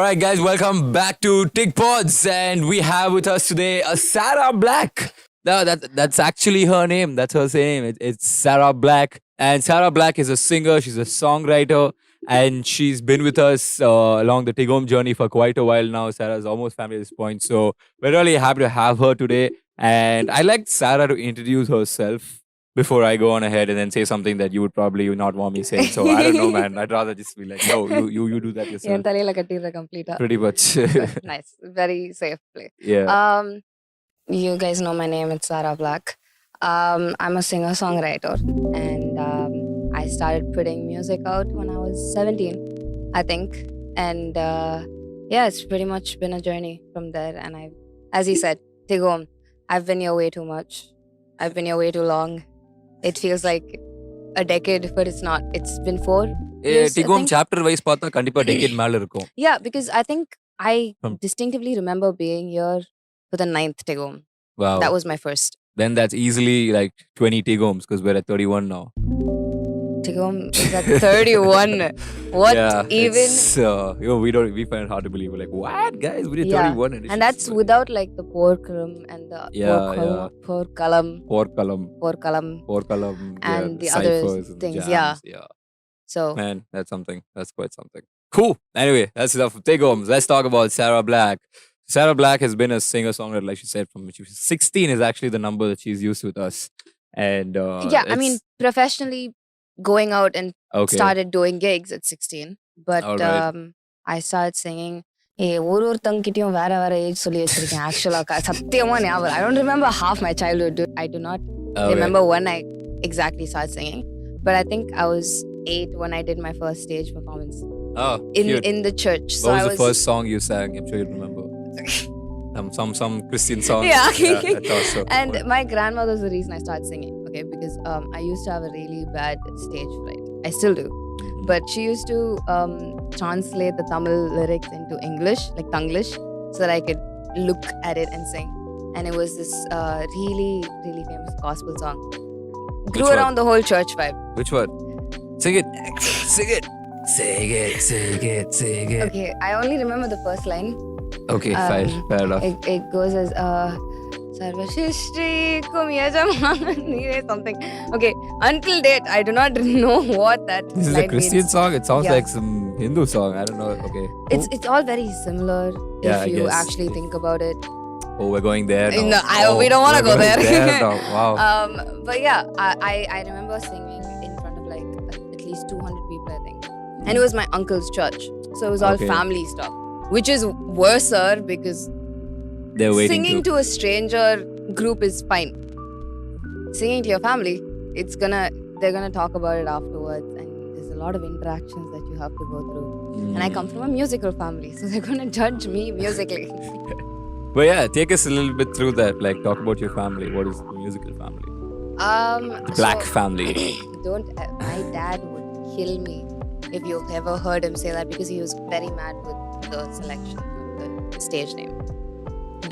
right, guys, welcome back to TigPods, and we have with us today Sarah Black. No, that's actually her name. That's her name. It's Sarah Black, and Sarah Black is a singer. She's a songwriter, and she's been with us along the Tigom journey for quite a while now. Sarah's almost family at this point, so we're really happy to have her today. And I'd like Sarah to introduce herself before I go on ahead and then say something that you would probably not want me saying. So I don't know, man. I'd rather just be like, no, you do that yourself. என் தலையில கட்டிடுற complete-ஆ. Pretty much. Nice. Very safe play. Yeah. You guys know my name. It's Sarah Black. I'm a singer-songwriter, and I started putting music out when I was 17, I think. And yeah, it's pretty much been a journey from there. And as he said, Tigom, I've been here way too much. I've been here way too long. It feels like a decade, but it's not. It's been 4 years. Tigom chapter wise பார்த்தா கண்டிப்பா decade மேல இருக்கும். Yeah, because I think I distinctively remember being here for the 9th Tigom. Wow. That was my first. Then that's easily like 20 Tigoms because we're at 31 now. Tigom is at 31. What even? We find it hard to believe. We're like, what, guys? We did 31 and that's without like the porkrum and the porkalam and the other things. Yeah. So man, that's something. That's quite something. Cool. Anyway, that's enough of Tigoms. Let's talk about Sarah Black. Sarah Black has been a singer-songwriter, like she said, from when she was 16 is actually the number that she's used with us. And I mean, professionally going out and started doing gigs at 16. But I started singing. ஒருத்தங்கிட்டயும் வேற வேற age சொல்லி வச்சிருக்கேன் ஆக்சுவலா சத்தியமா ஞாபகம் I don't remember half my childhood. I do not remember when I exactly started singing, but I think I was 8 when I did my first stage performance in the church. What was the first song you sang? I'm sure you remember. Some Christian song. Yeah. And my grandmother was the reason I started singing. Okay, because I used to have a really bad stage fright. I still do. But she used to translate the Tamil lyrics into English, like Tanglish, so that I could look at it and sing. And it was this really, really famous gospel song. Grew around the whole church vibe. Which one? Sing it. Sing it. Sing it. Sing it. Sing it. Okay, I only remember the first line. Okay, fine. Fair enough. It goes as Sarvashishri kum yajamani something. Okay, until date I do not know what that This is a Christian song? It sounds like some Hindu song. I don't know. Okay. Cool. It's all very similar if you actually think about it. Oh, we're going there now. No, we don't want to go there. Now. Wow. But yeah, I remember singing in front of like at least 200 people, I think. And it was my uncle's church. So it was all family stuff. Which is worse, because they're waiting singing to a stranger group is fine. Singing to your family, they're gonna talk about it afterwards, and there's a lot of interactions that you have to go through. And I come from a musical family, so they're gonna judge me musically. But yeah, take us a little bit through that. Like, talk about your family. What is the musical family? The Black family. My dad would kill me if you ever heard him say that, because he was very mad with the selection of the stage name,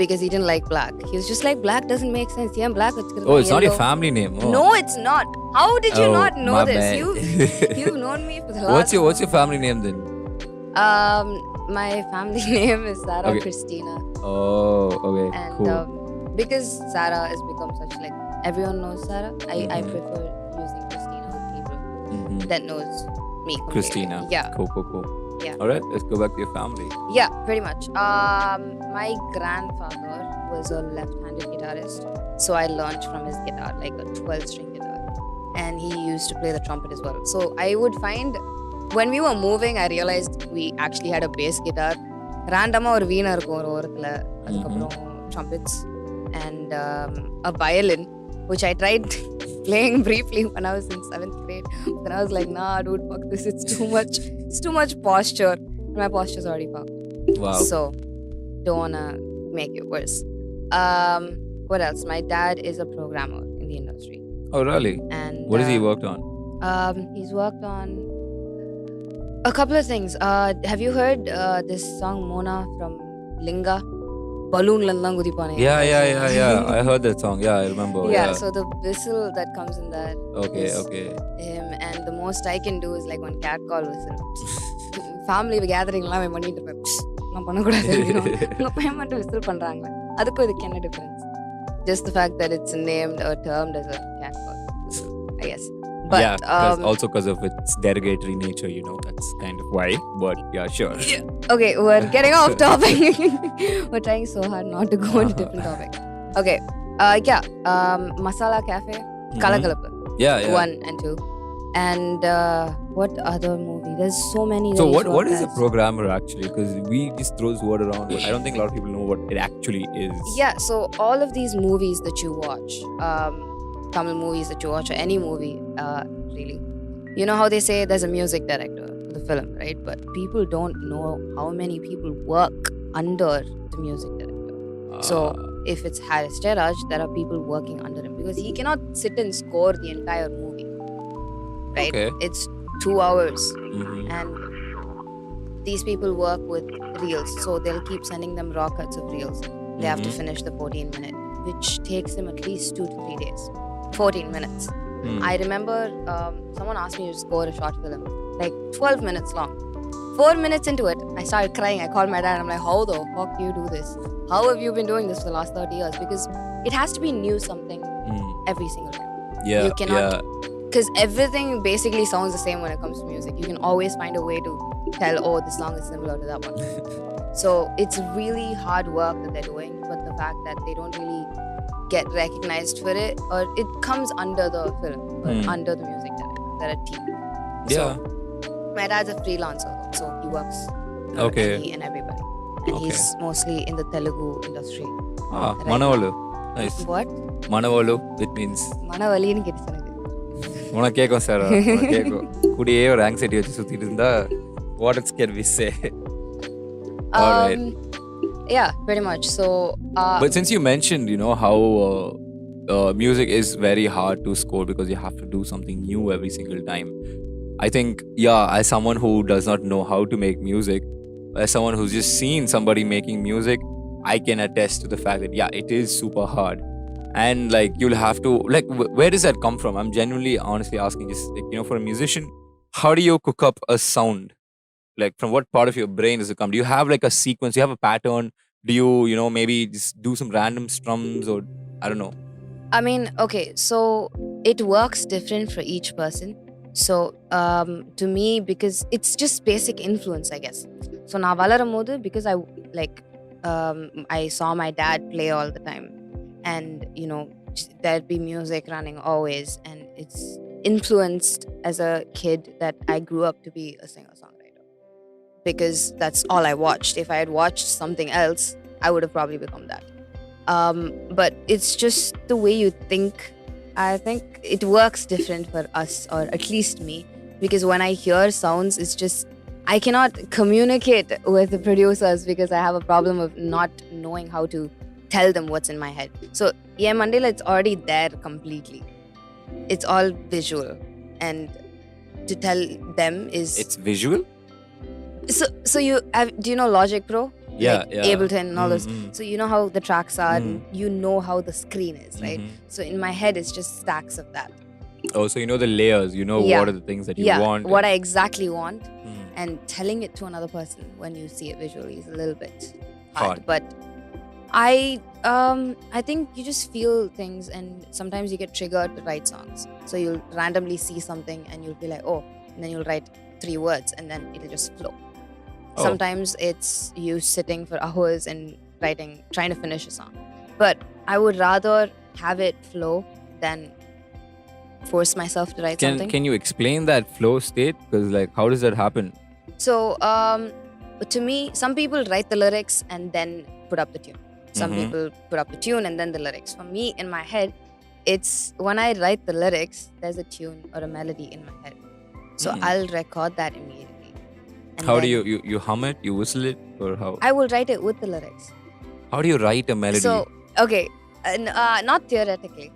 because he didn't like Black. He was just like, Black doesn't make sense. Yeah, Black. Oh, it's not your family name. Oh. No, it's not. How did you not know this? You've known me for the last. What's your family name then? My family name is Sarah Christina. Oh, okay. And cool. because Sarah has become such like everyone knows Sarah, I prefer using Christina with people that knows me completely. Christina. Yeah. Cool. Yeah. All right, let's go back to your family. Yeah, pretty much. My grandfather was a left-handed guitarist, so I learned from his guitar, like a 12-string guitar, and he used to play the trumpet as well. So I would find, when we were moving, I realized we actually had a bass guitar. Randomly, ஒரு வீணை இருக்கும் ஒரு ஓரத்துல, அதுக்கப்புறம் trumpets and a violin, which I tried playing briefly when I was in 7th grade. Then I was like, nah, dude, fuck this. It's too much posture. And my posture's already fucked. Wow. So, don't wanna make it worse. What else? My dad is a programmer in the industry. Oh, really? And what has he worked on? He's worked on a couple of things. Have you heard this song Mona from Linga? Balloon lanlang gudipane. Yeah. I heard that song. Yeah, I remember. Yeah, so the whistle that comes in that. Okay. Him, and the most I can do is like one cat call whistle. Family gathering la me பண்ணிட்டு இருப்பேன். நான் பண்ணக்கூடாது அப்படின்னும் உங்கள் பையன் மட்டும் whistle பண்ணுறாங்களே அதுக்கும் இதுக்கு என்ன difference? Just the fact that it's named or termed as a catcall, I guess. But, yeah, also because of its derogatory nature, that's kind of why. But yeah, sure. Okay, we're getting off topic. We're trying so hard not to go on a different topic. Okay, Masala Cafe, Kalakalappu. Yeah. 1 and 2. And what other movie? There's so many. So what is a programmer actually? Because we just throw this word around, but I don't think a lot of people know what it actually is. Yeah, so all of these movies that you watch, Tamil movies that you watch, or any movie, really, you know how they say there's a music director for the film, right? But people don't know how many people work under the music director. So if it's Haris Jayaraj, there are people working under him because he cannot sit and score the entire movie, right? Okay. It's 2 hours, Mm-hmm. and these people work with reels, so they'll keep sending them raw cuts of reels. They have to finish the 14-minute, which takes them at least 2 to 3 days. 14 minutes. I remember someone asked me to score a short film, like 12 minutes long. 4 minutes into it, I started crying. I called my dad and I'm like, how the fuck do you do this? How have you been doing this for the last 30 years? Because it has to be new something every single time. Yeah, you cannot, because everything basically sounds the same when it comes to music. You can always find a way to tell, oh, this song is similar to that one. So it's really hard work that they're doing, but the fact that they don't really get recognized for it, or it comes under the film, or under the music director. They're a team. Yeah. So my dad's a freelancer, so he works for any and everybody. And he's mostly in the Telugu industry. Right. Manavalu. Nice. What? Manavalu, it means. Manavaliன்னு கேட்டு சொன்னது. உனக்கு கேட்கும் sir, உனக்கு கேட்கும். கூடியே ஒரு anxiety வச்சு சுத்திட்டு இருந்தா what else can we say? Alright. Yeah, pretty much. So but since you mentioned how music is very hard to score because you have to do something new every single time, I think as someone who does not know how to make music, as someone who's just seen somebody making music, I can attest to the fact that it is super hard. And like you'll have to where does that come from? I'm genuinely honestly asking, just for a musician, how do you cook up a sound? Like from what part of your brain does it come? Do you have like a sequence? Do you have a pattern? Do you maybe just do some random strums, or I don't know? I mean, okay, so it works different for each person. So to me, because it's just basic influence, I guess. So na valarumbodhu, because I saw my dad play all the time, and there'd be music running always, and it's influenced as a kid that I grew up to be a singer-songwriter, because that's all I watched. If I had watched something else, I would have probably become that. But it's just the way you think. I think it works different for us, or at least me, because when I hear sounds, it's just I cannot communicate with the producers because I have a problem of not knowing how to tell them what's in my head. So Mandela, it's already there completely. It's all visual, and to tell them is it's visual. So you have, do you know Logic Pro? Yeah. Ableton and all those. So you know how the tracks are, and you know how the screen is, right? So in my head, it's just stacks of that. Oh, so you know the layers. You know what are the things that you want. What I exactly want, and telling it to another person when you see it visually is a little bit hard. But I think you just feel things, and sometimes you get triggered to write songs. So you'll randomly see something, and you'll be like, oh, and then you'll write 3 words, and then it'll just flow. Sometimes it's you sitting for hours and writing, trying to finish a song. But I would rather have it flow than force myself to write something. Can you explain that flow state? Because how does that happen? So to me, some people write the lyrics and then put up the tune. Some people put up the tune and then the lyrics. For me, in my head, it's when I write the lyrics, there's a tune or a melody in my head. So I'll record that immediately. And how do you hum it? You whistle it? Or how? I will write it with the lyrics. How do you write a melody? So, okay, not theoretically.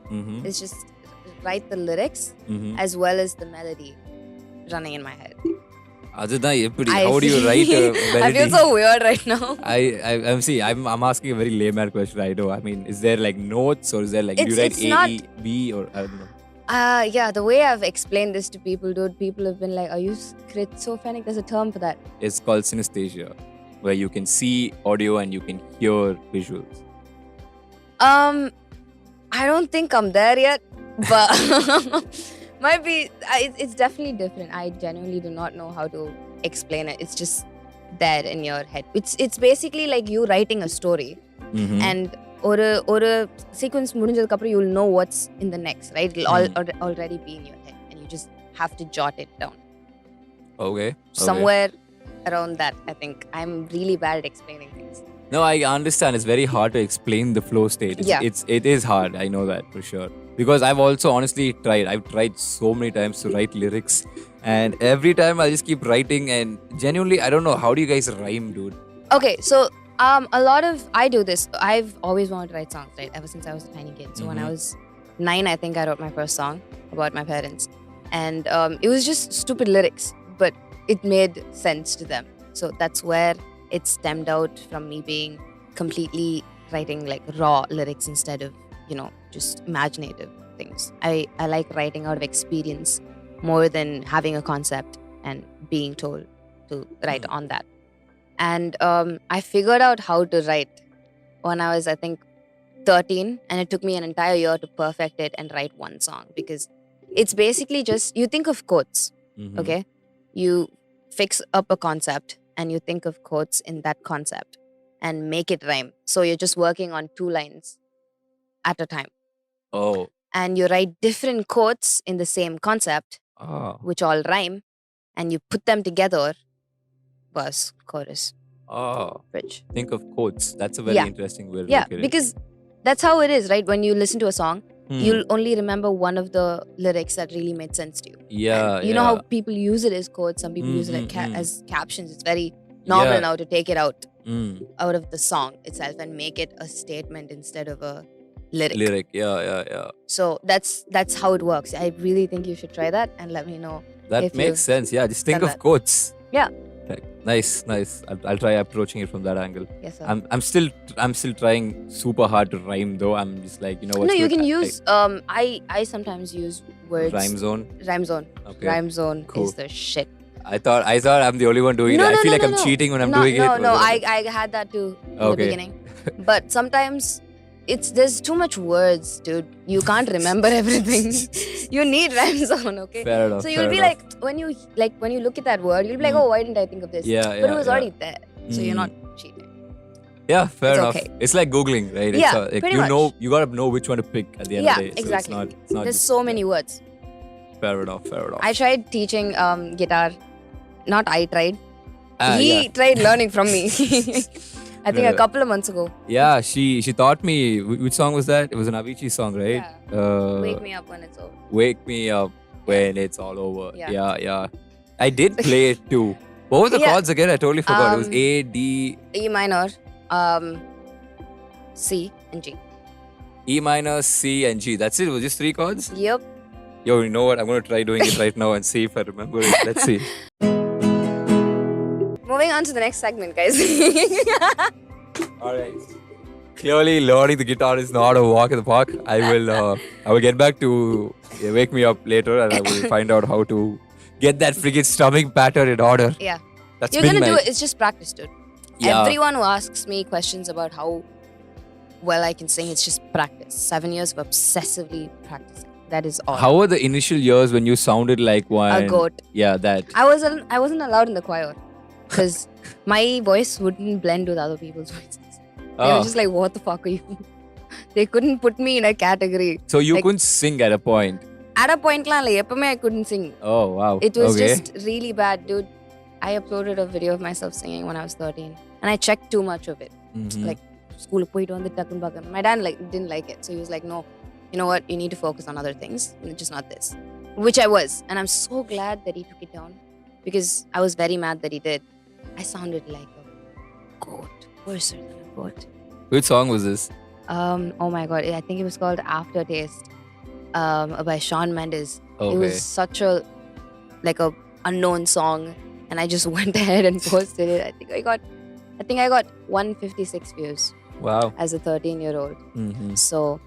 It's just write the lyrics as well as the melody running in my head. How do you write a melody? I feel so weird right now. I'm asking a very layman question. I know. I mean, is there notes, or is there do you write A, E, B, or I don't know? The way I've explained this to people, dude, people have been like, are you schizophrenic? There's a term for that. It's called synesthesia. where you can see audio and you can hear visuals? I don't think I'm there yet, but might be. It's definitely different. I genuinely do not know how to explain it. It's just there in your head. It's basically like you writing a story, Mm-hmm. and or sequence முடிஞ்சதுக்கு அப்புறம் you'll know what's in the next, right? It'll already be in your head, and you just have to jot it down. Okay. Somewhere around that, I think. I'm really bad at explaining things. No, I understand. It's very hard to explain the flow state. It is hard. I know that for sure. Because I've also honestly tried. I've tried so many times to write lyrics, and every time I just keep writing. And genuinely, I don't know, how do you guys rhyme, dude? Okay, so a lot of I do this. I've always wanted to write songs, right? Ever since I was a tiny kid. So when I was 9, I think I wrote my first song about my parents, and it was just stupid lyrics, but it made sense to them. So that's where it stemmed out from me being completely writing like raw lyrics instead of, just imaginative things. I like writing out of experience more than having a concept and being told to write on that. And I figured out how to write when I was, I think, 13, and it took me an entire year to perfect it and write one song, because it's basically just, you think of quotes, okay? You fix up a concept and you think of quotes in that concept and make it rhyme. So you're just working on 2 lines at a time. Oh. And you write different quotes in the same concept, which all rhyme, and you put them together. Verse, chorus, bridge. Think of quotes. That's a very interesting way to look at it. Because that's how it is, right? When you listen to a song, you'll only remember one of the lyrics that really made sense to you. Yeah. And you know how people use it as quotes. Some people use it as captions. It's very normal now to take it out of the song itself and make it a statement instead of a lyric. Yeah. So that's how it works. I really think you should try that and let me know. That makes sense. Yeah, just think of quotes. Yeah. Nice. I'll try approaching it from that angle. Yes, sir. I'm still trying super hard to rhyme though. I'm just like, what? No, you can use. I sometimes use words. Rhyme zone. Okay. Rhyme zone is the shit. I thought I'm the only one doing it. I feel like I'm cheating when I'm doing it. No. I had that too in the beginning. But sometimes there's too much words, dude. You can't remember everything. You need rhyme zone, okay? Fair enough. So you'll be like, when you look at that word, you'll be like, oh, why didn't I think of this? But it was already there, so you're not cheating. Yeah, fair enough. Okay. It's like Googling, right? Yeah, like pretty much. You gotta know which one to pick at the end of the day. So exactly. It's not there's so many words. Fair enough. I tried teaching guitar. Not I tried. He tried learning from me. I think a couple of months ago. Yeah, she taught me. Which song was that? It was an Avicii song, right? Yeah. Wake me up when it's over. Wake me up when it's all over. Yeah. I did play it too. What were the chords again? I totally forgot. It was A, D... E minor, C and G. E minor, C and G. That's it? It was just 3 chords? Yep. Yo, you know what? I'm going to try doing it right now and see if I remember it. Let's see. Moving on to the next segment, guys. Alright. Clearly, learning the guitar is not a walk in the park. I will get back to Wake Me Up later, and I will find out how to get that friggin' strumming pattern in order. Yeah. That's You're going to do it. It's just practice, dude. Yeah. Everyone who asks me questions about how well I can sing, it's just practice. 7 years of obsessively practicing. That is all. How were the initial years when you sounded like one? A goat. Yeah, that. I wasn't allowed in the choir because my voice wouldn't blend with other people's voices. They were just like, what the fuck are you? They couldn't put me in a category. So you couldn't sing at a point? At a point, I couldn't sing. Oh, wow. It was just really bad, dude. I uploaded a video of myself singing when I was 13. And I checked too much of it. Like, school poitu vandu takkun paakam. My dad didn't like it. So he was like, no, you know what? You need to focus on other things. Just not this. Which I was. And I'm so glad that he took it down. Because I was very mad that he did. I sounded like a goat. Worse than a goat. Which song was this? Oh my god. I think it was called Aftertaste. By Shawn Mendes. Okay. It was such a unknown song. And I just went ahead and posted it. I think I got 156 views. Wow. As a 13-year-old. So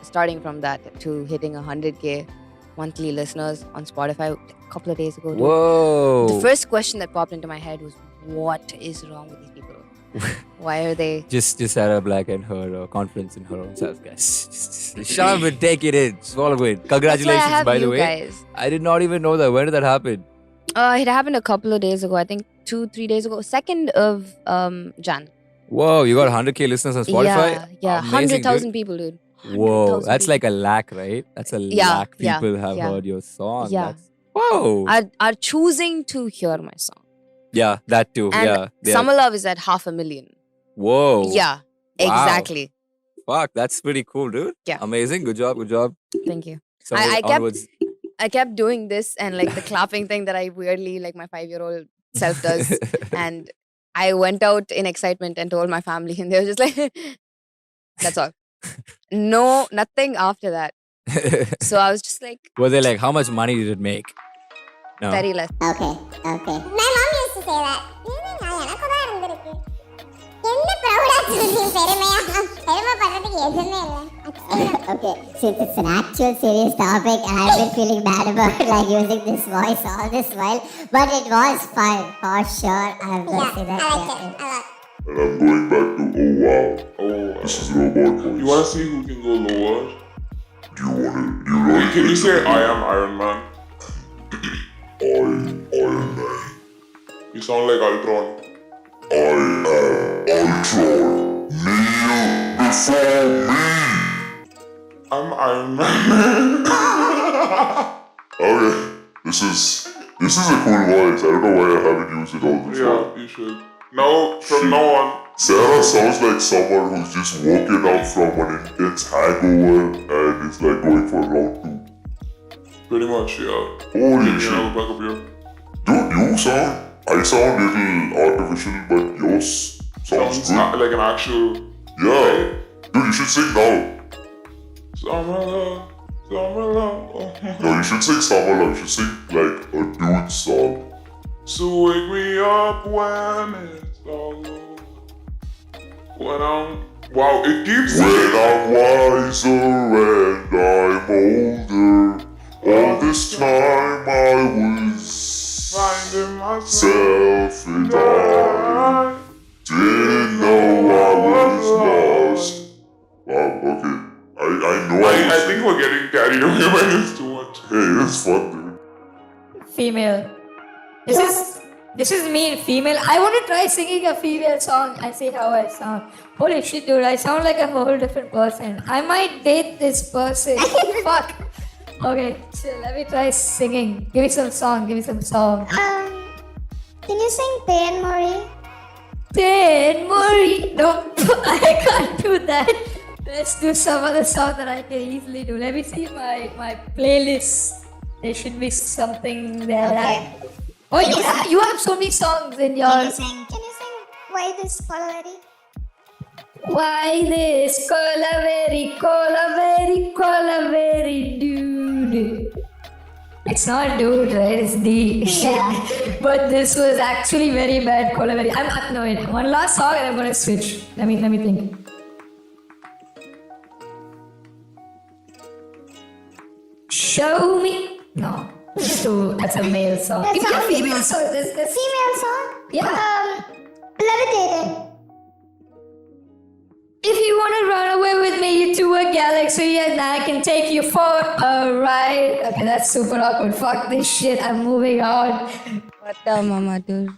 starting from that to hitting 100K monthly listeners on Spotify a couple of days ago. Dude. Whoa. The first question that popped into my head was, what is wrong with these people? Why are they? Just Sarah Black and her confidence in her own self, guys. Just shut up and take it in. Swallow it. Congratulations, That's why I have by the you way. guys. I did not even know that. When did that happen? It happened a couple of days ago. I think 2-3 days ago. 2nd of Jan. Whoa, you got 100k listeners on Spotify? Yeah. Amazing, 100,000 people, dude. Whoa, 100,000 that's people. like a lakh, right? That's a Yeah, lakh yeah, people have yeah. heard your song. Yeah. That's, whoa. Are choosing to hear my song. Yeah, that too. And yeah. Summer Love is at 500,000. Whoa. Yeah, Wow. exactly. Fuck, that's pretty cool, dude. Yeah. Amazing. Good job. Thank you. Somewhere I kept onwards. I kept doing this and like the clapping thing that I weirdly like my 5-year-old self does. And I went out in excitement and told my family, and they were just like, that's all. No, nothing after that. So I was just like, Were they like, how much money did it make? No. very less. Okay. My mom used to say that. Okay, since it's an actual serious topic, I've been feeling bad about like using this voice all this while, but it was fun for sure. I've got to say that. And I'm going back to oh wow. This is robot voice. You wanna see who can go lower? Do you really Can you say I am Iron Man? Iron Man. You sound like Ultron. I am Ultron. Kneel before me. I'm Iron Man. Okay, this is a cool voice. I don't know why I haven't used it all this while. Yeah, you should. Now, from now on, Sarah sounds like someone who's just woken up from an intense hangover and is like going for round 2. pretty much, yeah. Holy You shit. know, back up here. Dude, I sound a little artificial, but yours sounds Sounds good. like an actual. Yeah. Dude, you should sing now. Summer love, summer love. No, you should sing Summer Love. You should sing like a dude song. So wake me up when it's all over. When I'm. Wow, it keeps When I'm wiser and I'm older, all this time I was finding myself. self and I didn't know I was lost. Wow, okay. I know I was think we're getting carried away by this too much. Hey, it's fun, dude. Female. This is me, female. I want to try singing a female song and see how I sound. Holy shit, dude, I sound like a whole different person. I might date this person. Fuck. Okay, so let me try singing. Give me some song. Can you sing Pain Marie? Then Murray. No, I can't do that. Let's do some other song that I can easily do. Let me see my playlist. There should be something there. Okay. Oh, you have so many songs in your. Can you sing Why This Quality? Why this colaveri, dude? It's not dude, right? It's D. Shit. But this was actually very bad colaveri. No, wait. One last song and I'm gonna switch. Let me think. Show me. No. That's a male song. That Give me a sounds- female song. This. Female song? Yeah. Levitating. If you want to run away with me to a galaxy and I can take you for a ride. Okay, that's super awkward. Fuck this shit. I'm moving on. What the mama dude?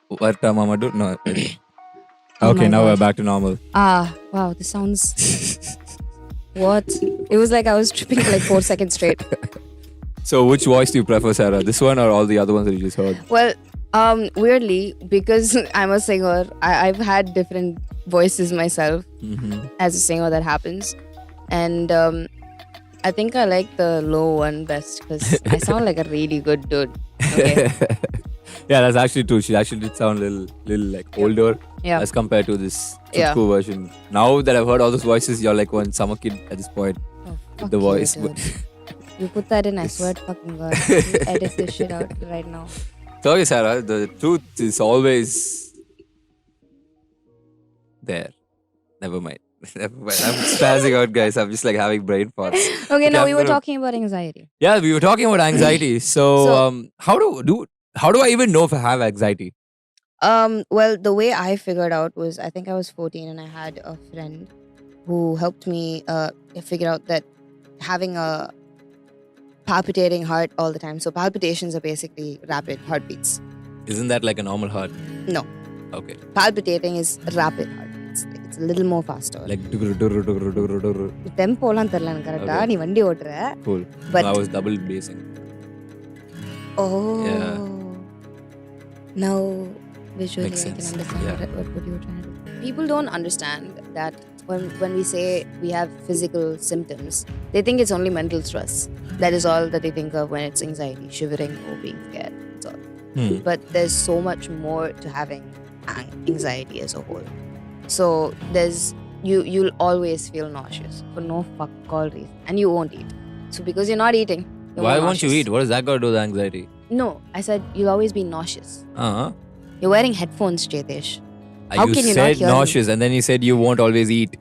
What Mama do? No. Oh Okay, my now we're God. back to normal. Wow, this sounds. What? It was like I was tripping for like 4 seconds straight. So, which voice do you prefer, Sarah? This one or all the other ones that you just heard? Well, weirdly, because I'm a singer, I've had different voices myself as a singer. That happens, and I think I like the low one best because I sound like a really good dude. Okay. Yeah, that's actually true. She actually did sound a little like older Yeah. as compared to this Yeah. Chutku version. Now that I've heard all those voices, you're like one summer kid at this point. Oh, fuck The you, voice. dude. You put that in, I swear to fucking God. You edit this shit out right now. So, okay, Sarah, the truth is always there. Never mind. I'm spazzing out, guys. I'm just like having brain farts. Okay, no, I'm we were gonna- talking about anxiety. Yeah, we were talking about anxiety. So, So- how do I even know if I have anxiety? Well, the way I figured out was I think I was 14 and I had a friend who helped me figure out that having a palpitating heart all the time. So palpitations are basically rapid heartbeats. Isn't that like a normal heart? No, Okay. palpitating is rapid heartbeats. Like, it's a little more faster. Like cool. Tempoலாம் தெரியல எனக்கு கரெக்டா Okay. நீ வண்டி ஓட்டுற But- I was double basing. Oh. Yeah. Now visually Makes I can sense. understand Yeah. what you were trying to do. People don't understand that when we say we have physical symptoms, they think it's only mental stress. That is all that they think of when it's anxiety, shivering or being scared. That's all. But there's so much more to having anxiety as a whole. So you'll always feel nauseous for no fuck all reason, and you won't eat. So because you're not eating, you're Why more won't you nauseous. eat? What does that got to do with anxiety? No, I said you'll always be nauseous. Uh-huh. You're wearing headphones, Chetesh. How You can you not said hear me? nauseous and then you said you won't always eat.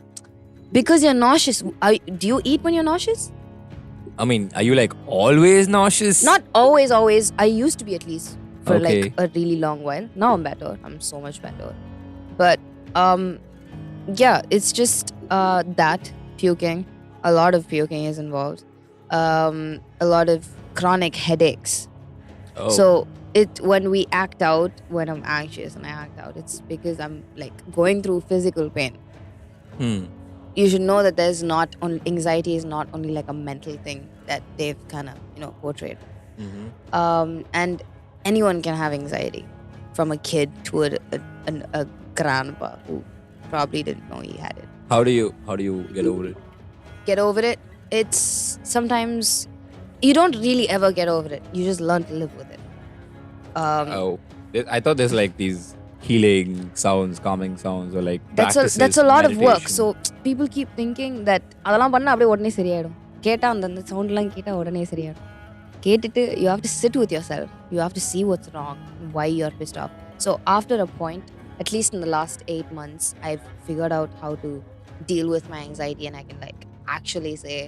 Because you're nauseous. Do you eat when you're nauseous? I mean, are you like always nauseous? Not always, always. I used to be at least for Okay. like a really long while. Now I'm better. I'm so much better. But yeah, it's just that puking. A lot of puking is involved. A lot of chronic headaches. Oh. So when we act out, when I'm anxious and I act out, it's because I'm like going through physical pain. You should know that there's not only anxiety is not only like a mental thing that they've kind of portrayed. And anyone can have anxiety, from a kid to a grandpa who probably didn't know he had it. How do you get over it? Get over it. It's sometimes you don't really ever get over it. You just learn to live with it. I thought there's like these healing sounds, calming sounds, or like That's a lot of work. meditation. So people keep thinking that அதெல்லாம் பண்ணா அப்படியே உடனே சரியாயிடும். கேட்டா அந்த சவுண்ட்லாம் கேட்டா உடனே சரியாயிடும். கேட்டுட்டு you have to sit with yourself. You have to see what's wrong, why you're pissed off. So after a point, at least in the last 8 months, I've figured out how to deal with my anxiety, and I can like actually say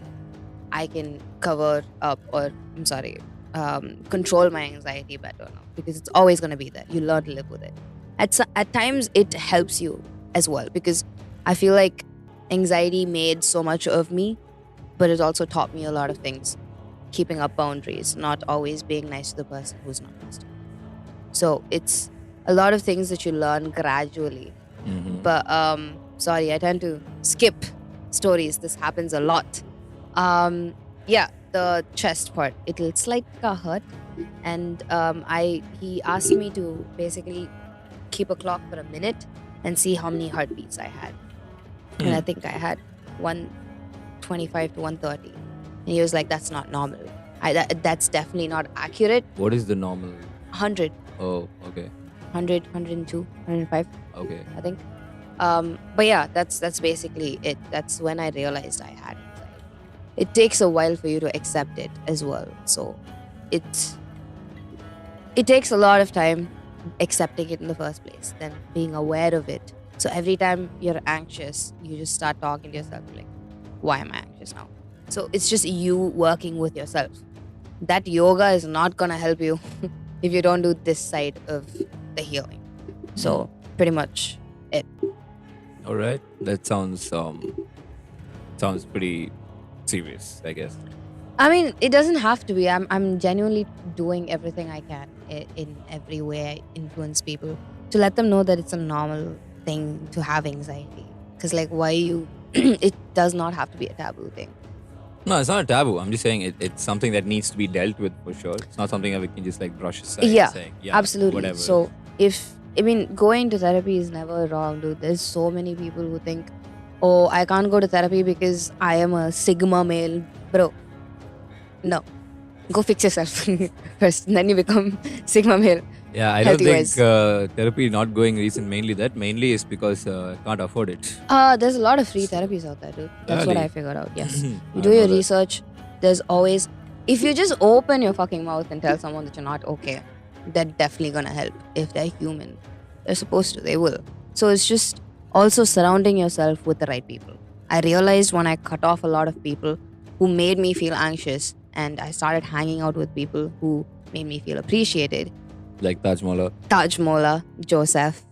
I can cover up or control my anxiety better now, because it's always going to be there. You learn to live with it. At times it helps you as well, because I feel like anxiety made so much of me, but it also taught me a lot of things. Keeping up boundaries, not always being nice to the person who's not nice to you. So it's a lot of things that you learn gradually. But sorry, I tend to skip stories. This happens a lot. Yeah, the chest part, it's like a hurt, and he asked me to basically keep a clock for a minute and see how many heartbeats I had. And I think I had 125 to 130. And he was like, that's not normal. That's definitely not accurate. What is the normal? 100, Oh, okay. 100, 102, 105, Okay. I think. But yeah, that's basically it. That's when I realized I had anxiety. It takes a while for you to accept it as well. So it takes a lot of time accepting it in the first place, then being aware of it. So every time you're anxious, you just start talking to yourself like, why am I anxious now? So it's just you working with yourself. That yoga is not gonna help you if you don't do this side of the healing. So pretty much it. All right. That sounds pretty serious, I guess. I mean, it doesn't have to be. I'm genuinely doing everything I can in every way I influence people to let them know that it's a normal thing to have anxiety. Because like, it does not have to be a taboo thing. No, it's not a taboo. I'm just saying it's something that needs to be dealt with for sure. It's not something that we can just like brush aside. Yeah, saying, absolutely. Whatever. So going to therapy is never wrong, dude. There's so many people who think, oh, I can't go to therapy because I am a Sigma male. Bro, no. Go fix yourself first, and then you become Sigma male. Yeah, I don't think healthy-wise. therapy not going reason mainly is because can't afford it. There's a lot of free therapies out there, dude. That's what Really? I figured out. Yes. I You don't do your know that. research. There's always, if you just open your fucking mouth and tell someone that you're not okay, they're definitely gonna help. If they're human, they're supposed to, they will. So it's just also surrounding yourself with the right people. I realized when I cut off a lot of people who made me feel anxious, and I started hanging out with people who made me feel appreciated. Like Taj Mahal. Taj Mola, Joseph,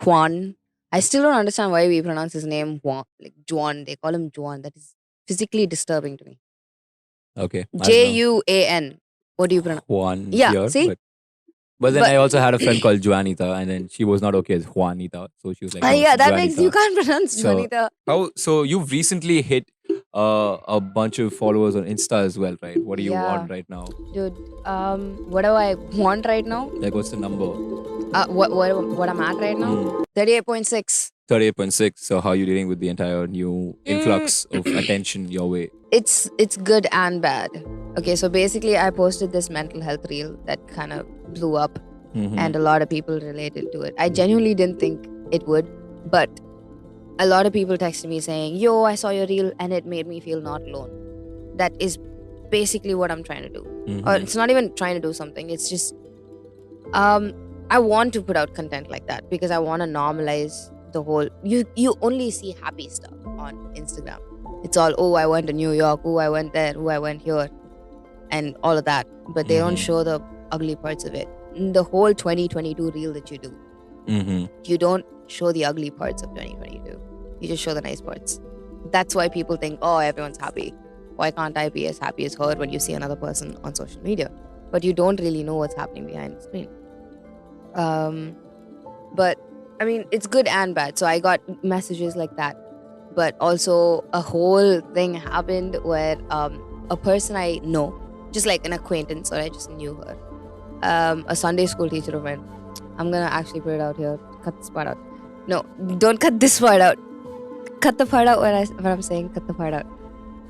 Juan. I still don't understand why we pronounce his name Juan, like Juan. They call him Juan. That is physically disturbing to me. Okay. I don't know. Juan. What do you pronounce? Juan. Yeah, here, see? But then But- I also had a friend called Juanita, and then she was not okay as Juanita, so she was like, "Oh, Yeah, that Juanita." makes you can't pronounce So- Juanita. So you've recently hit a bunch of followers on Insta as well, right? What are you Yeah. on right now? Dude, what do I want right now? Like, what's the number? What I'm at right now? 38.6. 38.6. So how are you dealing with the entire new influx of attention your way? It's good and bad. Okay, so basically I posted this mental health reel that kind of blew up Mhm. and a lot of people related to it. I genuinely didn't think it would, but a lot of people texted me saying, "Yo, I saw your reel and it made me feel not alone." That is basically what I'm trying to do. Mhm. Or it's not even trying to do something. It's just I want to put out content like that because I want to normalize the whole you only see happy stuff on Instagram. It's all, oh, I went to New York, oh, I went there, oh, I went here, and all of that. But they don't Mhm. show the ugly parts of it. The whole 2022 reel that you do, Mhm. you don't show the ugly parts of 2022. You just show the nice parts. That's why people think, oh, everyone's happy. Why can't I be as happy as her when you see another person on social media? But you don't really know what's happening behind the screen. But I mean, it's good and bad. So I got messages like that. But also a whole thing happened where a person I know, just like an acquaintance, or I just knew her, a Sunday school teacher of mine. I'm gonna actually put it out here. Cut this part out. No, don't cut this part out. Cut the part out when I'm saying cut the part out.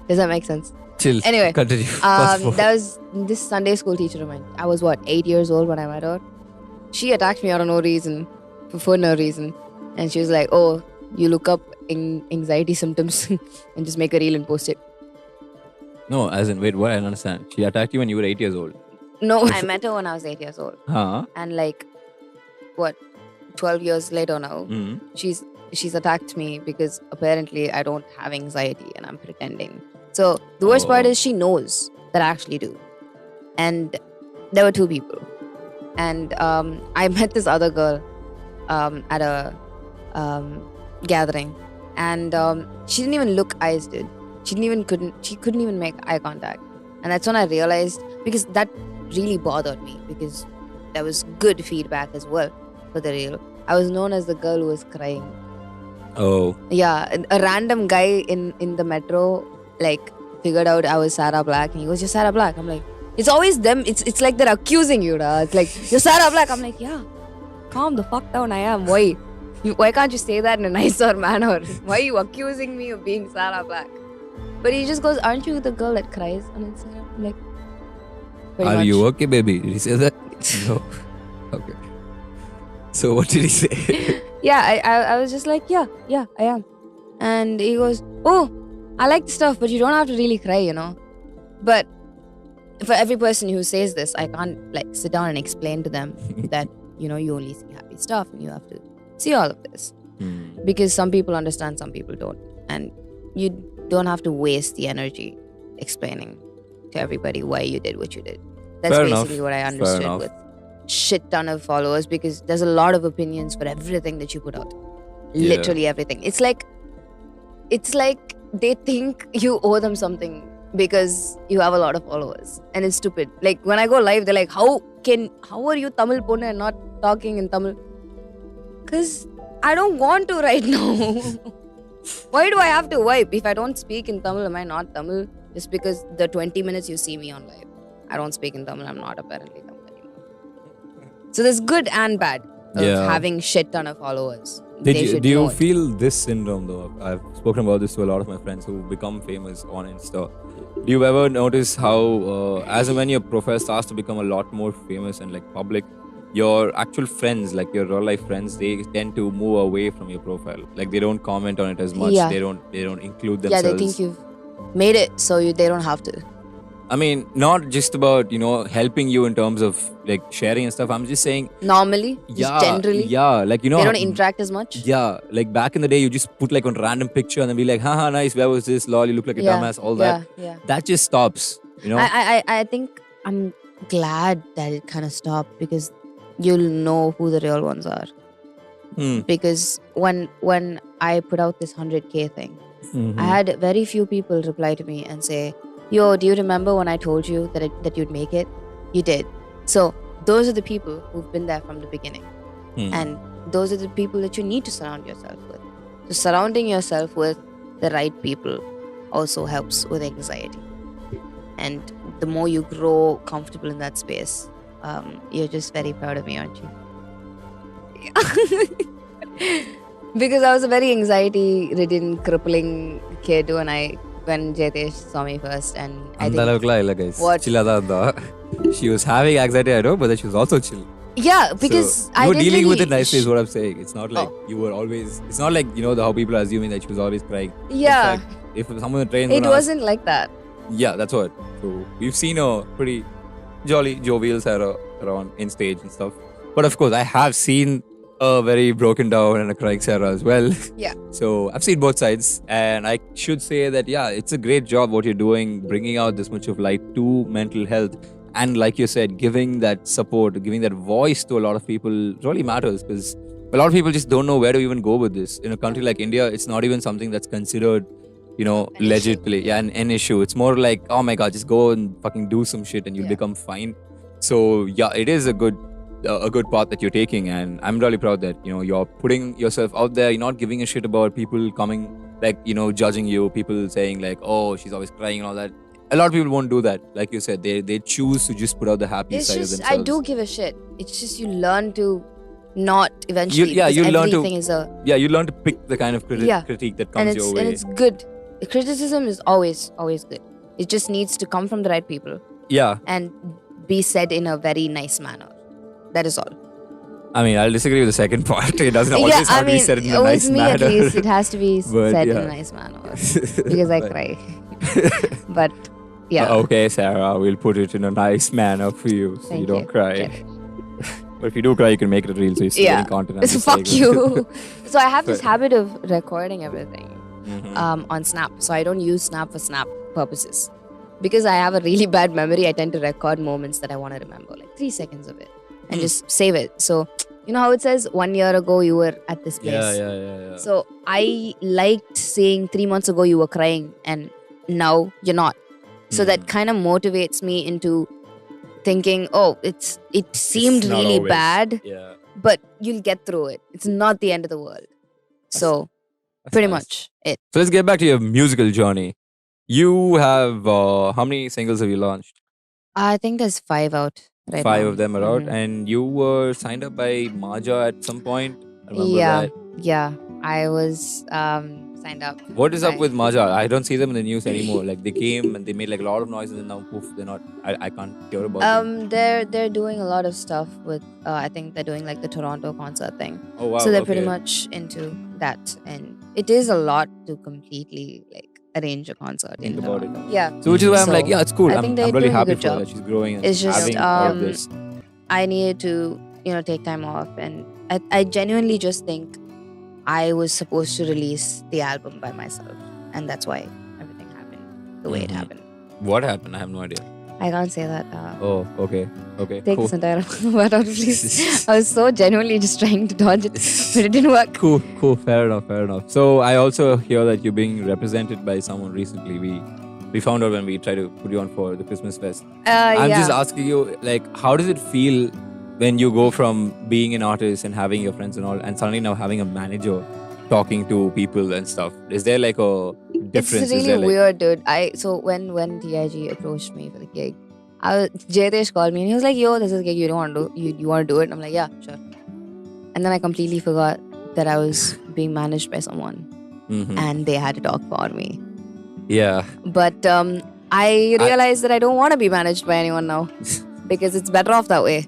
Does that make sense? Chill. Anyway, Continue. Fast forward. that was this Sunday school teacher of mine. I was 8 years old when I met her. She attacked me out of no reason, for no reason, and she was like, "Oh, you look up anxiety symptoms and just make a reel and post it." No, as in, wait, what? I don't understand. She attacked you when you were 8 years old. No, I met her when I was 8 years old, Huh? and 12 years later now, Mhm. she's attacked me because apparently I don't have anxiety and I'm pretending. So the worst part Oh. is she knows that I actually do. And there were two people. And I met this other girl at a gathering. And she didn't even look eyes, dude. She couldn't even make eye contact. And that's when I realized, because that really bothered me, because there was good feedback as well for the reel. I was known as the girl who was crying. Oh. Yeah, a random guy in the metro figured out I was Sarah Black, and he goes, "You're Sarah Black." I'm like, it's always them. It's like they're accusing you, da. It's like, "You're Sarah Black." I'm like, yeah, calm the fuck down. I am. Why can't you say that in a nicer manner? Why are you accusing me of being Sarah Black? But he just goes, "Aren't you the girl that cries on Instagram?" I'm like, pretty Are much. you okay, baby? Did he say that? No. Okay. So what did he say? Yeah, I was just like, yeah, I am. And he goes, "Oh, I like the stuff, but you don't have to really cry, you know." But for every person who says this, I can't sit down and explain to them that, you only see happy stuff and you have to see all of this. Hmm. Because some people understand, some people don't. And you don't have to waste the energy explaining to everybody why you did what you did. That's Fair enough. basically what I Fair understood enough. with shit ton of followers, because there's a lot of opinions for everything that you put out. Yeah. Literally everything. It's like they think you owe them something because you have a lot of followers, and it's stupid. Like when I go live, they're like, how are you Tamil ponnu and not talking in Tamil? Because I don't want to right now. Why do I have to wipe? If I don't speak in Tamil, am I not Tamil? Just because the 20 minutes you see me on live, I don't speak in Tamil, I'm not apparently Tamil anymore. So there's good and bad of Yeah. having shit ton of followers. Do They should you know it. feel this syndrome though? I've spoken about this to a lot of my friends who become famous on Insta. Do you ever notice how, as and when your profile starts to become a lot more famous and public, your actual friends, like your real life friends, they tend to move away from your profile. Like they don't comment on it as much. Yeah. They don't include Yeah, themselves. they think you've made it, so they don't have to. I mean, not just about, helping you in terms of like sharing and stuff. I'm just saying, Normally, just generally, like, they don't interact as much. yeah, like back in the day, you just put like a random picture and then be like, haha, nice, where was this? Lol, you look like a dumbass, all that. Yeah. That just stops, I think I'm glad that it kind of stopped because you'll know who the real ones are. Because when I put out this 100K thing, I had very few people reply to me and say, "Yo, do you remember when I told you that you'd make it? You did." So those are the people who've been there from the beginning, and those are the people that you need to surround yourself with. So surrounding yourself with the right people also helps with anxiety, and the more you grow comfortable in that space, you're just very proud of me, aren't you? Because I was a very anxiety-ridden, crippling kid when Jaydesh saw me first, and I think what? She was having anxiety, I know, but then she was also chill. Yeah, because you were dealing with it really nicely, is what I'm saying. It's not like you were always. It's not like how people are assuming that she was always crying. Yeah. In fact, if someone trains, It wasn't like that. Yeah, that's what. So we've seen a pretty jolly, jovial Sarah around in stage and stuff. But of course, I have seen a very broken down and a crying Sarah as well. Yeah. So I've seen both sides, and I should say that it's a great job what you're doing, bringing out this much of light to mental health, and like you said, giving that support, giving that voice to a lot of people really matters, because a lot of people just don't know where to even go with this. In a country like India, it's not even something that's considered, legitimately, an issue. It's more like, oh my god, just go and fucking do some shit and you'll become fine. So it is a good path that you're taking, and I'm really proud that you're putting yourself out there. You're not giving a shit about people coming like judging you, people saying like, oh, she's always crying and all that. A lot of people won't do that. Like you said, they choose to just put out the happy It's side just of themselves. I do give a shit. It's just you learn to not eventually. You learn to everything is a you learn to pick the kind of critique that comes your way. and it's good. Criticism is always good. It just needs to come from the right people. Yeah. And be said in a very nice manner. That is all. I mean, I'll disagree with the second part. It doesn't always have to be said in a nice with me manner. at least, it has to be But, said in yeah. a nice manner because I cry. But yeah. Okay, Sarah, we'll put it in a nice manner for you, so Thank you don't you. cry. Okay. But if you do cry, you can make it a reel, so you're still getting content. I'm So just fuck saying. you. So I have this habit of recording everything Mhm. on Snap. So I don't use Snap for Snap purposes. Because I have a really bad memory, I tend to record moments that I want to remember, like 3 seconds of it, and just save it. So you know how it says 1 year ago you were at this place. Yeah. So I liked saying 3 months ago you were crying and now you're not. So that kind of motivates me into thinking, oh, it seemed It's not really always- bad, Yeah. but you'll get through it. It's not the end of the world. So That's pretty nice. much it. So let's get back to your musical journey. You have how many singles have you launched? I think there's 5 out right 5 now. of them are out, Mhm. and you were signed up by Maja at some point. I remember Yeah, that. yeah. I was signed up. What is up by- with Maja? I don't see them in the news anymore. Like they came and they made like a lot of noises, and now poof, they're not. I can't hear about them. They're doing a lot of stuff with I think they're doing like the Toronto concert thing. Oh wow. So they're pretty okay. much into that, and it is a lot to completely like arrange a concert in Think about it. Toronto. Yeah, So which is why I'm like, So, yeah, it's cool. I I'm think they're really doing a happy good for her job. that she's growing and It's just, having all of um, this. I needed to take time off, and I genuinely just think I was supposed to release the album by myself, and that's why everything happened the way it Mhm. happened. What happened? I have no idea. I can't say that. Oh, okay. Take cool. this entire word out, please. I was so genuinely just trying to dodge it, but it didn't work. Cool. Fair enough. So I also hear that you're being represented by someone recently. We found out when we tried to put you on for the Christmas fest. I'm Yeah. just asking you, like, how does it feel when you go from being an artist and having your friends and all, and suddenly now having a manager talking to people and stuff? Is there like a difference? It's Is really there, like, weird, dude. So when TIG approached me for the gig, Jaydesh called me and he was like, "Yo, this is a gig you don't want to do. You want to do it?" And I'm like, "Yeah, sure." And then I completely forgot that I was being managed by someone, Mhm. and they had to talk for me. Yeah. But I realized that I don't want to be managed by anyone now because it's better off that way.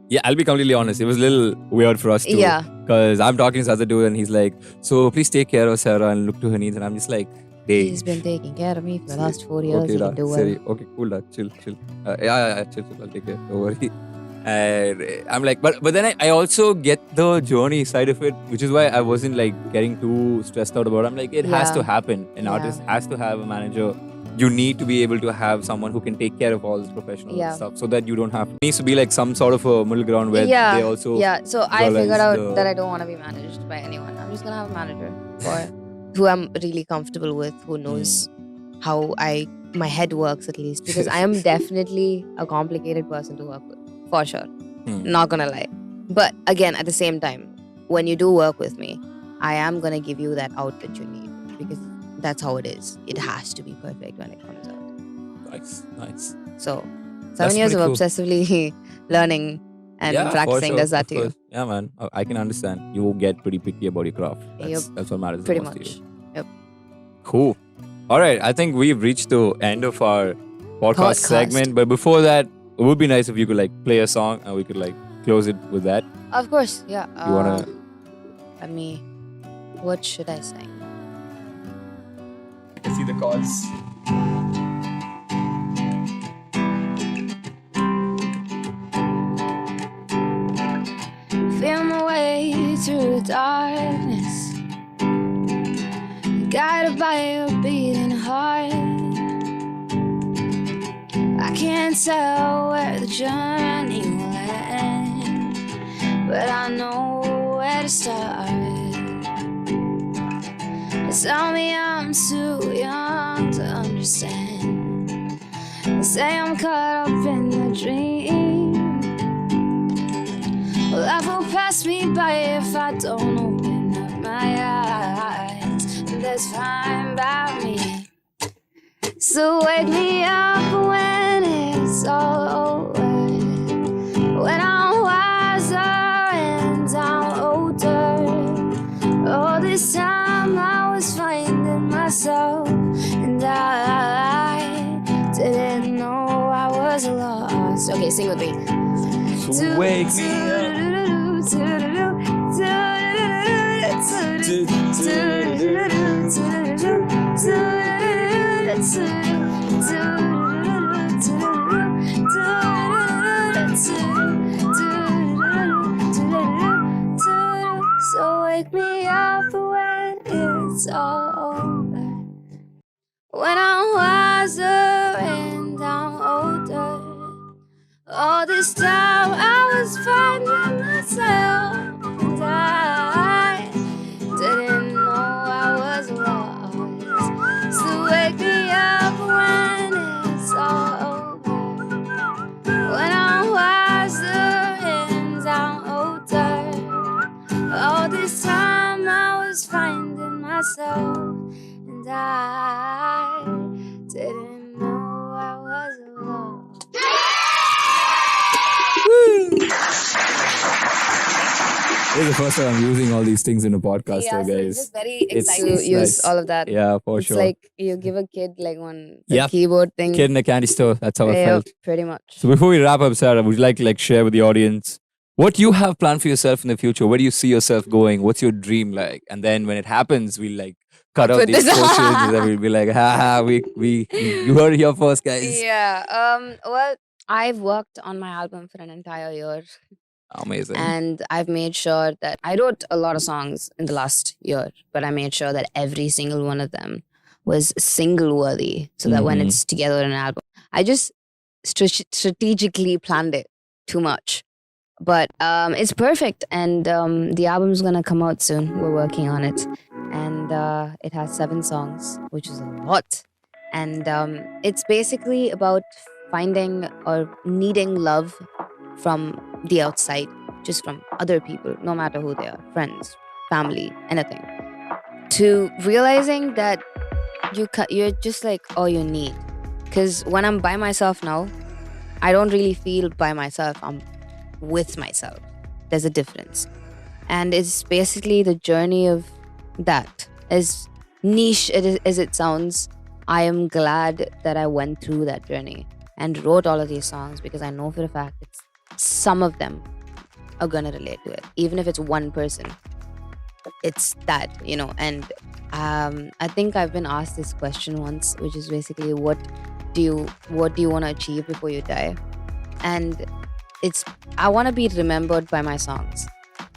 Yeah, I'll be completely honest. It was a little weird for us too. Yeah. Because I'm talking to this other dude and he's like, so please take care of Sarah and look to her needs. And I'm just like, day. He's been taking care of me for the last 4 years. Okay, He da, can do well. sorry. Okay, cool, da. Chill. Yeah, chill. I'll take it. Don't worry. And I'm like, but then I also get the journey side of it, which is why I wasn't like getting too stressed out about it. I'm like, it has to Yeah. happen. An Yeah. artist has to have a manager. You need to be able to have someone who can take care of all this professional Yeah. stuff, so that you don't have. It needs to be like some sort of a middle ground where they also. Yeah. So I realize figured out the- that I don't want to be managed by anyone. I'm just gonna have a manager for who I'm really comfortable with, who knows how my head works at least, because I am definitely a complicated person to work with, for sure. Not gonna lie. But again, at the same time, when you do work with me, I am gonna give you that out that you need, because that's how it is. It has to be perfect when it comes out. Nice. So, That's 7 years of pretty cool. obsessively learning and Yeah, for practicing sure, does that of to you. course. Yeah, man. I can understand. You will get pretty picky about your craft. That's what matters the Pretty most to much. you. Yep. Cool. All right. I think we've reached the end of our podcast segment. But before that, it would be nice if you could like play a song and we could like close it with that. Of course, yeah. You wanna? What should I sing? I can see the chords. Feel my way through the darkness, guided by a beating heart. I can't tell where the journey will end, but I know where to start. They tell me I'm too young to understand. They say I'm caught up in the dream. Well, life will pass me by if I don't open up my eyes, and that's fine by me. So wake me up when it's all over, when I'm wiser and I'm older. All this time I was finding myself, and I didn't know I was lost. Okay, sing with me. So wake me up. So wake me up when it's all over, when I'm wiser and I'm older. All this time I was finding myself, and I didn't know I was lost. So wake me up when it's all over, when I'm wiser and I'm older. All this time I was finding myself, and I didn't know I was lost. This is the first time I'm using all these things in a podcast, Yeah, though, so it's guys. just very It's exciting to use nice. all of that. Yeah, for It's sure. like you give a kid like one Yep. keyboard thing. Kid in a candy store. That's how I Yeah, felt. pretty much. So before we wrap up, Sarah, would you like to like share with the audience what you have planned for yourself in the future? Where do you see yourself going? What's your dream like? And then when it happens, we'll like cut out Put these this- portions and then we'll be like, you heard it here first, guys. Yeah. Well, I've worked on my album for an entire year, Amazing. and I've made sure that I wrote a lot of songs in the last year, but I made sure that every single one of them was single worthy, so that when Mhm. it's together in an album, I just strategically planned it too much. But it's perfect, and the album's gonna come out soon. We're working on it, and it has 7 songs, which is a lot. And it's basically about finding or needing love from the outside, just from other people, no matter who they are, friends, family, anything, to realizing that you're just like all you need. Because when I'm by myself now, I don't really feel by myself. I'm with myself. There's a difference. And it's basically the journey of that. As niche as it sounds, I am glad that I went through that journey and wrote all of these songs, because I know for a fact that some of them are gonna relate to it. Even if it's one person, it's that, and I think I've been asked this question once, which is basically what do you want to achieve before you die? And I want to be remembered by my songs,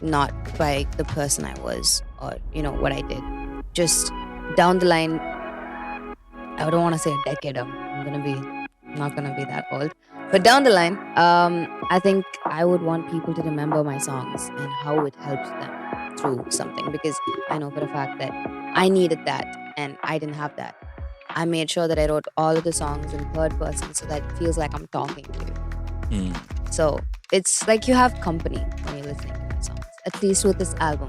not by the person I was or what I did. Just down the line, I don't want to say a decade. I'm not gonna be that old, but down the line, I think I would want people to remember my songs and how it helps them through something, because I know for a fact that I needed that and I didn't have that. I made sure that I wrote all of the songs in third person so that it feels like I'm talking to you. So it's like you have company when you're listening to my songs, at least with this album.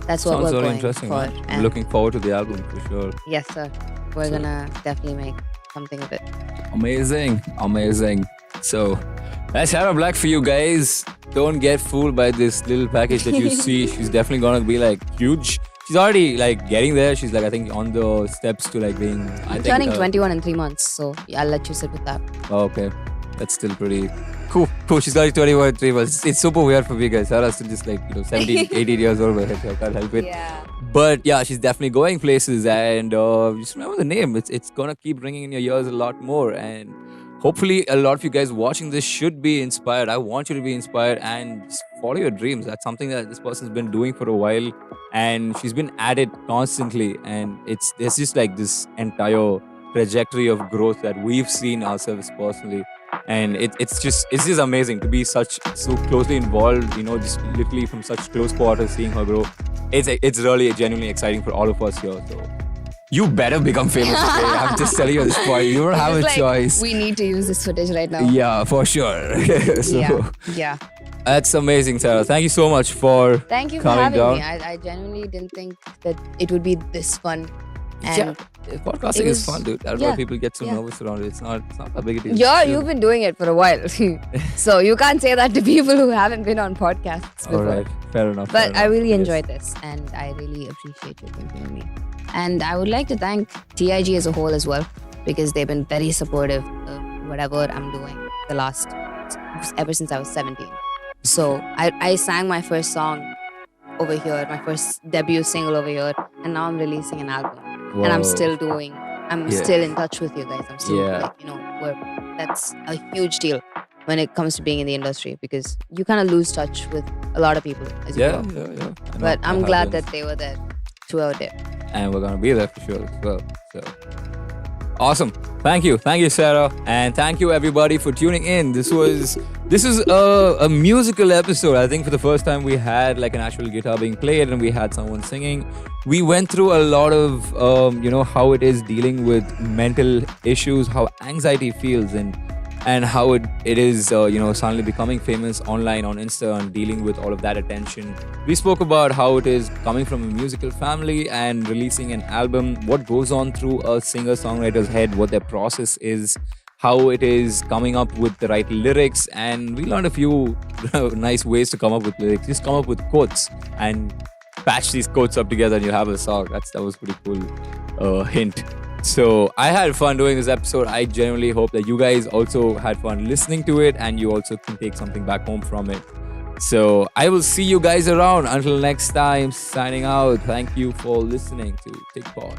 That's what Sounds we're very going interesting, for. man. I'm And looking forward to the album for sure. yes, sir. We're gonna definitely make something of it. Amazing. So that's Sarah Black for you guys. Don't get fooled by this little package that you see. She's definitely gonna be like huge. She's already like getting there. She's like, I think, on the steps to like being. I'm turning 21 in 3 months, so I'll let you sit with that. Oh, okay, that's still pretty cool. She's got 21 in 3 months. It's super weird for me, guys. Sarah's still just like 17, 18 years old. But I can't help it. Yeah. But yeah, she's definitely going places, and just remember the name. It's gonna keep ringing in your ears a lot more, and hopefully a lot of you guys watching this should be inspired. I want you to be inspired and just follow your dreams. That's something that this person's been doing for a while, and she's been at it constantly. And there's just like this entire trajectory of growth that we've seen ourselves personally. And it's just amazing to be so closely involved, just literally from such close quarters, seeing her grow. It's really genuinely exciting for all of us here. So you better become famous today. I'm just telling you at this point. You don't have a It's like, choice. we need to use this footage right now. Yeah, for sure. So Yeah. that's amazing, Sarah. Thank you so much for Thank you for coming having down. me. I genuinely didn't think that it would be this fun. And Yeah, podcasting is fun, dude. That's why people get so nervous around it. It's not that big a deal. you've been doing it for a while. So you can't say that to people who haven't been on podcasts before. All right, fair enough. But I really Yes. enjoyed this, and I really appreciate you thinking of me. And I would like to thank TIG as a whole as well, because they've been very supportive of whatever I'm doing ever since I was 17. So I sang my first song over here, my first debut single over here, and now I'm releasing an album. And I'm Whoa. still still in touch with you guys. I'm still Yeah. that's a huge deal when it comes to being in the industry, because you kind of lose touch with a lot of people as you Yeah. grow. I know But I'm that glad happens. that they were there throughout it. And we're gonna be there for sure as well. So awesome. Thank you, Sarah, and thank you everybody for tuning in. This is a musical episode. I think for the first time we had like an actual guitar being played and we had someone singing. We went through a lot of how it is dealing with mental issues, how anxiety feels, and how it is suddenly becoming famous online on Insta and dealing with all of that attention. We spoke about how it is coming from a musical family and releasing an album, what goes on through a singer-songwriter's head, what their process is, how it is coming up with the right lyrics, and we learned a few nice ways to come up with lyrics. Just come up with quotes and patch these quotes up together and you have a song. That was pretty cool hint. So I had fun doing this episode. I genuinely hope that you guys also had fun listening to it and you also can take something back home from it. So I will see you guys around. Until next time, signing out. Thank you for listening to TigPods.